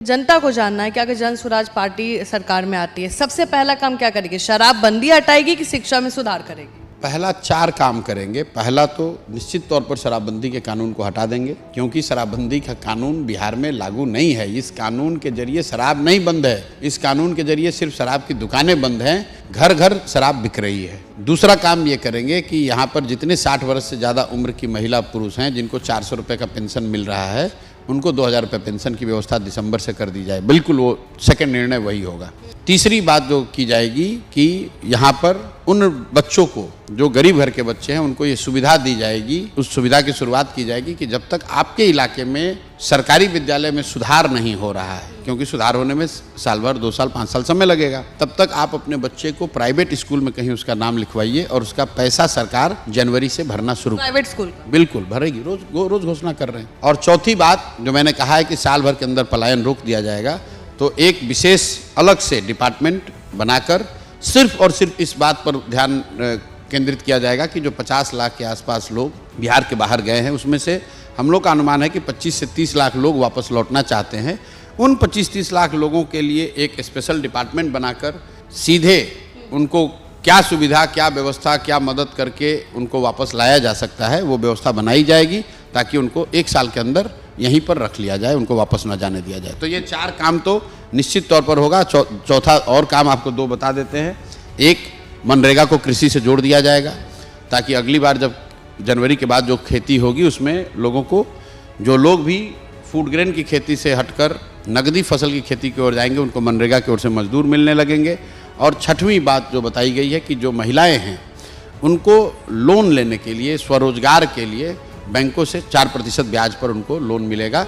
जनता को जानना है कि अगर जन स्वराज पार्टी सरकार में आती है, सबसे पहला काम क्या करेगी? शराबबंदी हटाएगी कि शिक्षा में सुधार करेगी? पहला 4 काम करेंगे। पहला तो निश्चित तौर पर शराबबंदी के कानून को हटा देंगे, क्योंकि शराबबंदी का कानून बिहार में लागू नहीं है। इस कानून के जरिए शराब नहीं बंद है, इस कानून के जरिए सिर्फ शराब की दुकानें बंद हैं, घर घर शराब बिक रही है। दूसरा काम ये करेंगे कि यहाँ पर जितने 60 वर्ष से ज़्यादा उम्र की महिला पुरुष हैं, जिनको 400 रुपये का पेंशन मिल रहा है, उनको 2000 रुपये पेंशन की व्यवस्था दिसंबर से कर दी जाए। बिल्कुल वो सेकंड निर्णय वही होगा। तीसरी बात जो की जाएगी कि यहाँ पर उन बच्चों को, जो गरीब घर के बच्चे हैं, उनको ये सुविधा दी जाएगी, उस सुविधा की शुरुआत की जाएगी कि जब तक आपके इलाके में सरकारी विद्यालय में सुधार नहीं हो रहा है, क्योंकि सुधार होने में साल भर, 2 साल, 5 साल समय लगेगा, तब तक आप अपने बच्चे को प्राइवेट स्कूल में कहीं उसका नाम लिखवाइए और उसका पैसा सरकार जनवरी से भरना शुरू। प्राइवेट स्कूल बिल्कुल भरेगी, रोज घोषणा कर रहे हैं। और चौथी बात जो मैंने कहा है कि साल भर के अंदर पलायन रोक दिया जाएगा, तो एक विशेष अलग से डिपार्टमेंट बनाकर सिर्फ और सिर्फ इस बात पर ध्यान केंद्रित किया जाएगा कि जो 50 लाख के आसपास लोग बिहार के बाहर गए हैं, उसमें से हम लोग का अनुमान है कि 25 से 30 लाख लोग वापस लौटना चाहते हैं। उन 25-30 लाख लोगों के लिए एक स्पेशल डिपार्टमेंट बनाकर सीधे उनको क्या सुविधा, क्या व्यवस्था, क्या मदद करके उनको वापस लाया जा सकता है, वो व्यवस्था बनाई जाएगी, ताकि उनको 1 साल के अंदर यहीं पर रख लिया जाए, उनको वापस ना जाने दिया जाए। तो ये 4 काम तो निश्चित तौर पर होगा। चौथा और काम आपको 2 बता देते हैं। एक, मनरेगा को कृषि से जोड़ दिया जाएगा, ताकि अगली बार जब जनवरी के बाद जो खेती होगी, उसमें लोगों को, जो लोग भी फूड ग्रेन की खेती से हटकर नगदी फसल की खेती की ओर जाएंगे, उनको मनरेगा की ओर से मजदूर मिलने लगेंगे। और छठवीं बात जो बताई गई है कि जो महिलाएं हैं, उनको लोन लेने के लिए, स्वरोजगार के लिए बैंकों से 4% ब्याज पर उनको लोन मिलेगा।